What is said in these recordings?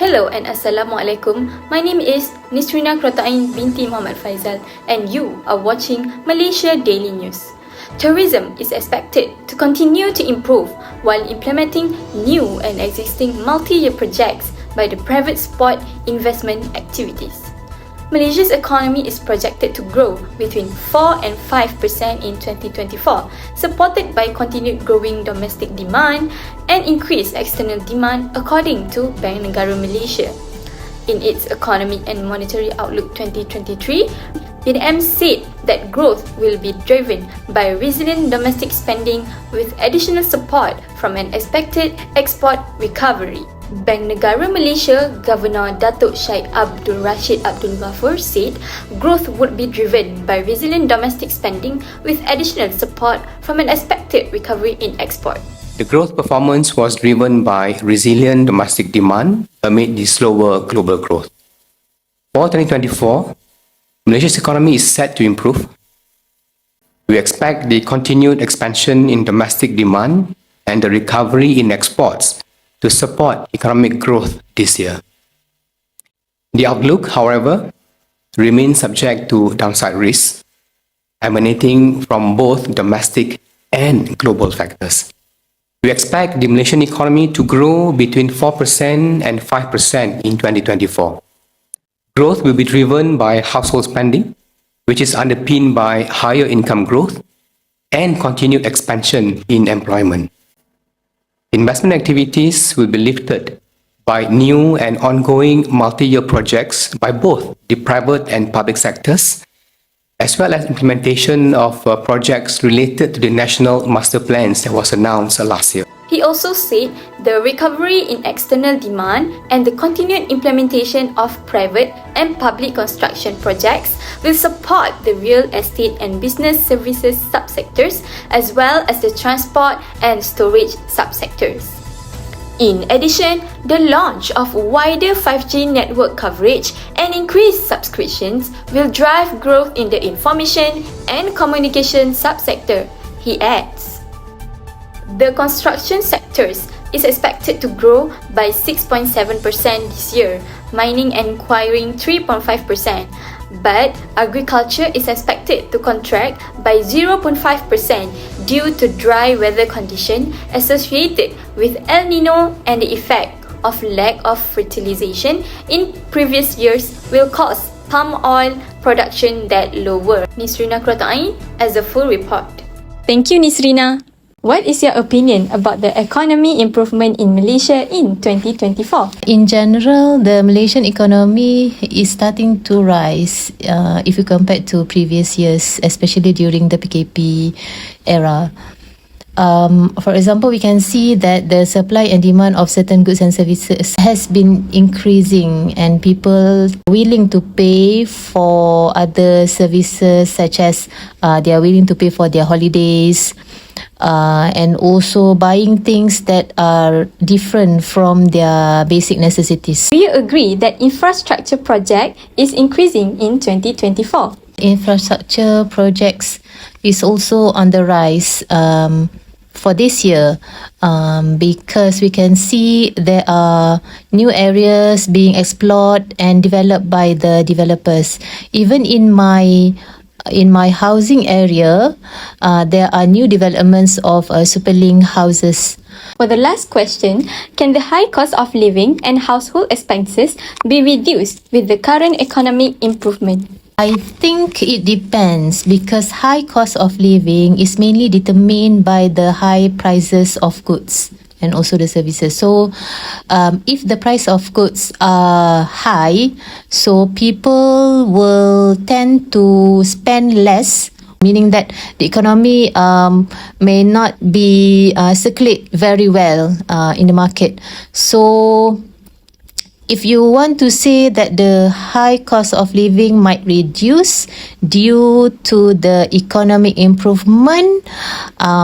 Hello and Assalamualaikum. My name is Nisreena Qurratu'ain binti Muhammad FAIZAL and you are watching Malaysia Daily News. Tourism is expected to continue to improve while implementing new and existing multi-year projects by the private sport investment activities. Malaysia's economy is projected to grow between 4 and 5% in 2024, supported by continued growing domestic demand and increased external demand according to Bank Negara Malaysia. In its Economy and Monetary Outlook 2023, BINTI said that growth will be driven by resilient domestic spending with additional support from an expected export recovery. Bank Negara Malaysia Governor Datuk Syed Abdul Rashid Abdul Ghafur said growth would be driven by resilient domestic spending with additional support from an expected recovery in export. The growth performance was driven by resilient domestic demand amid the slower global growth. For 2024, Malaysia's economy is set to improve. We expect the continued expansion in domestic demand and the recovery in exports to support economic growth this year. The outlook, however, remains subject to downside risks emanating from both domestic and global factors. We expect the Malaysian economy to grow between 4% and 5% in 2024. Growth will be driven by household spending, which is underpinned by higher income growth and continued expansion in employment. Investment activities will be lifted by new and ongoing multi-year projects by both the private and public sectors, as well as implementation of projects related to the national master plans that was announced last year. He also said the recovery in external demand and the continued implementation of private and public construction projects will support the real estate and business services subsectors as well as the transport and storage subsectors. In addition, the launch of wider 5G network coverage and increased subscriptions will drive growth in the information and communication subsector, he adds. The construction sectors is expected to grow by 6.7% this year, mining and quarrying 3.5%, but agriculture is expected to contract by 0.5% due to dry weather condition associated with El Nino, and the effect of lack of fertilization in previous years will cause palm oil production that lower. Nisreena Qurratu'ain as a full report. Thank you, Nisreena. What is your opinion about the economy improvement in Malaysia in 2024? In general, the Malaysian economy is starting to rise if you compare to previous years, especially during the PKP era. For example, we can see that the supply and demand of certain goods and services has been increasing, and people willing to pay for other services such as they are willing to pay for their holidays, and also buying things that are different from their basic necessities. Do you agree that infrastructure project is increasing in 2024? Infrastructure projects is also on the rise for this year because we can see there are new areas being explored and developed by the developers. Even in my housing area, there are new developments of superlink houses. For the last question, can the high cost of living and household expenses be reduced with the current economic improvement? I think it depends because high cost of living is mainly determined by the high prices of goods and also the services. So if the price of goods are high, so people will tend to spend less, meaning that the economy may not be circulate very well in the market. So if you want to say that the high cost of living might reduce due to the economic improvement,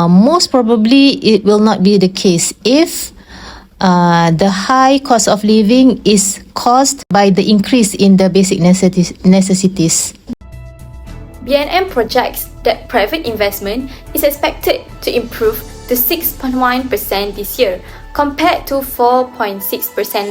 most probably it will not be the case if the high cost of living is caused by the increase in the basic necessities. BNM projects that private investment is expected to improve to 6.1% this year, compared to 4.6%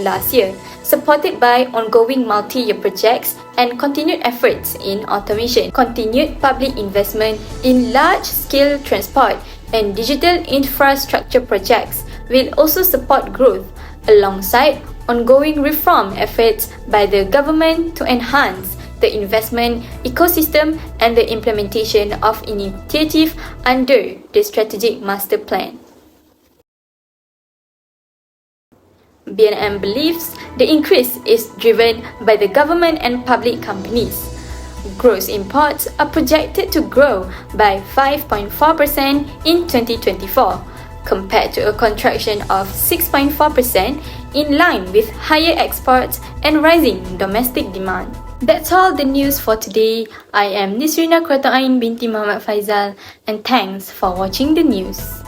last year, supported by ongoing multi-year projects and continued efforts in automation. Continued public investment in large-scale transport and digital infrastructure projects will also support growth, alongside ongoing reform efforts by the government to enhance the investment ecosystem and the implementation of initiatives under the Strategic Master Plan. BNM believes the increase is driven by the government and public companies. Gross imports are projected to grow by 5.4% in 2024, compared to a contraction of 6.4%, in line with higher exports and rising domestic demand. That's all the news for today. I am Nisreena Qurratu'ain binti Muhammad FAIZAL, and thanks for watching the news.